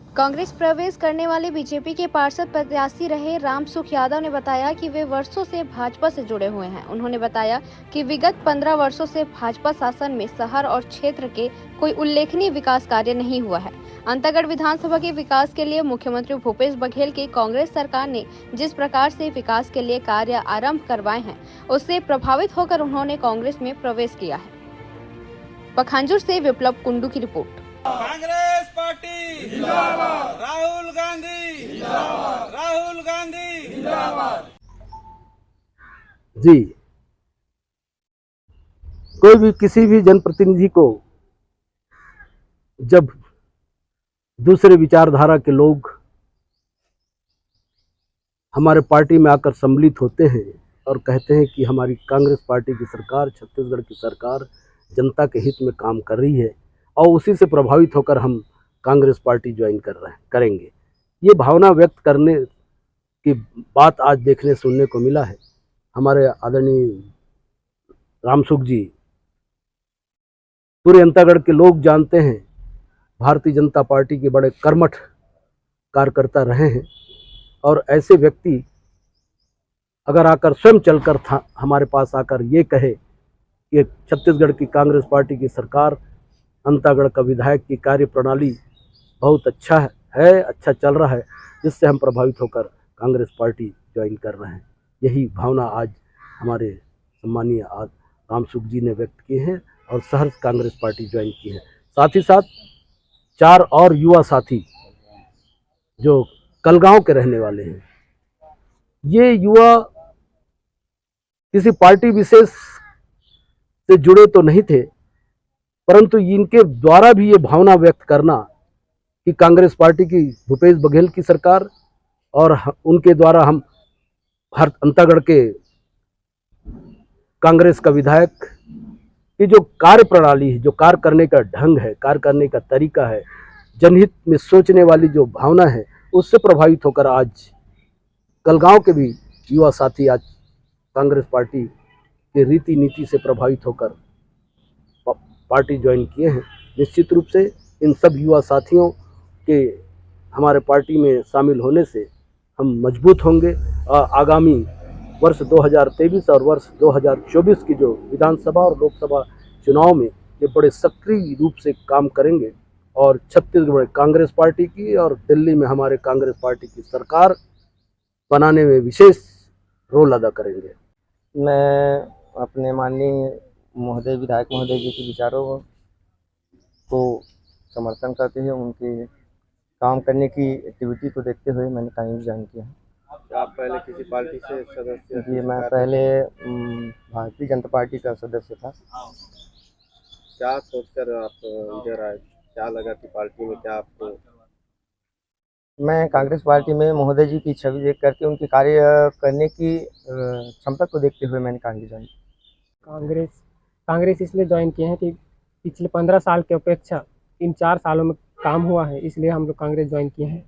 कांग्रेस प्रवेश करने वाले बीजेपी के पार्षद प्रत्याशी रहे रामसुख यादव ने बताया कि वे वर्षों से भाजपा से जुड़े हुए हैं। उन्होंने बताया कि विगत 15 वर्षों से भाजपा शासन में शहर और क्षेत्र के कोई उल्लेखनीय विकास कार्य नहीं हुआ है। अंतागढ़ विधानसभा के विकास के लिए मुख्यमंत्री भूपेश बघेल की कांग्रेस सरकार ने जिस प्रकार से विकास के लिए कार्य आरंभ करवाए हैं, उससे प्रभावित होकर उन्होंने कांग्रेस में प्रवेश किया है। पखांजूर से विप्लव कुंडू की रिपोर्ट। कांग्रेस पार्टी जिंदाबाद, राहुल गांधी जिंदाबाद, राहुल गांधी जिंदाबाद। जी, कोई भी किसी भी जनप्रतिनिधि को जब दूसरे विचारधारा के लोग हमारे पार्टी में आकर सम्मिलित होते हैं और कहते हैं कि हमारी कांग्रेस पार्टी की सरकार, छत्तीसगढ़ की सरकार जनता के हित में काम कर रही है और उसी से प्रभावित होकर हम कांग्रेस पार्टी ज्वाइन करेंगे, ये भावना व्यक्त करने की बात आज देखने सुनने को मिला है। हमारे आदरणीय रामसुख जी, पूरे अंतागढ़ के लोग जानते हैं, भारतीय जनता पार्टी के बड़े कर्मठ कार्यकर्ता रहे हैं और ऐसे व्यक्ति अगर आकर स्वयं चलकर हमारे पास आकर ये कहे कि छत्तीसगढ़ की कांग्रेस पार्टी की सरकार, अंतागढ़ का विधायक की कार्य प्रणाली बहुत अच्छा है, अच्छा चल रहा है, जिससे हम प्रभावित होकर कांग्रेस पार्टी ज्वाइन कर रहे हैं, यही भावना आज हमारे सम्मानीय रामसुख जी ने व्यक्त की है और सहर्ष कांग्रेस पार्टी ज्वाइन की है। साथ ही साथ 4 और युवा साथी जो कलगांव के रहने वाले हैं, ये युवा किसी पार्टी विशेष से जुड़े तो नहीं थे, परंतु इनके द्वारा भी ये भावना व्यक्त करना कि कांग्रेस पार्टी की भूपेश बघेल की सरकार और उनके द्वारा हम हर अंतागढ़ के कांग्रेस का विधायक की जो कार्य प्रणाली है, जो कार्य करने का ढंग है, कार्य करने का तरीका है, जनहित में सोचने वाली जो भावना है, उससे प्रभावित होकर आज कलगांव के भी युवा साथी आज कांग्रेस पार्टी के रीति नीति से प्रभावित होकर पार्टी ज्वाइन किए हैं। निश्चित रूप से इन सब युवा साथियों के हमारे पार्टी में शामिल होने से हम मजबूत होंगे और आगामी वर्ष 2023 और वर्ष 2024 की जो विधानसभा और लोकसभा चुनाव में ये बड़े सक्रिय रूप से काम करेंगे और छत्तीसगढ़ में कांग्रेस पार्टी की और दिल्ली में हमारे कांग्रेस पार्टी की सरकार बनाने में विशेष रोल अदा करेंगे। मैं अपने माननीय महोदय विधायक महोदय जी के विचारों को समर्थन करते हुए उनके काम करने की एक्टिविटी को देखते हुए मैंने कांग्रेस ज्वाइन किया है। आप पहले किसी पार्टी से सदस्य? जी, मैं पहले भारतीय जनता पार्टी का सदस्य था। क्या सोचकर आप इधर आए? क्या लगा कि पार्टी में क्या आपको? मैं कांग्रेस पार्टी में महोदय जी की छवि देख करके उनके कार्य करने की क्षमता को देखते हुए मैंने कांग्रेस ज्वाइन किया। कांग्रेस इसलिए ज्वाइन किए हैं कि पिछले 15 साल की अपेक्षा इन 4 सालों में काम हुआ है, इसलिए हम लोग कांग्रेस ज्वाइन किए हैं।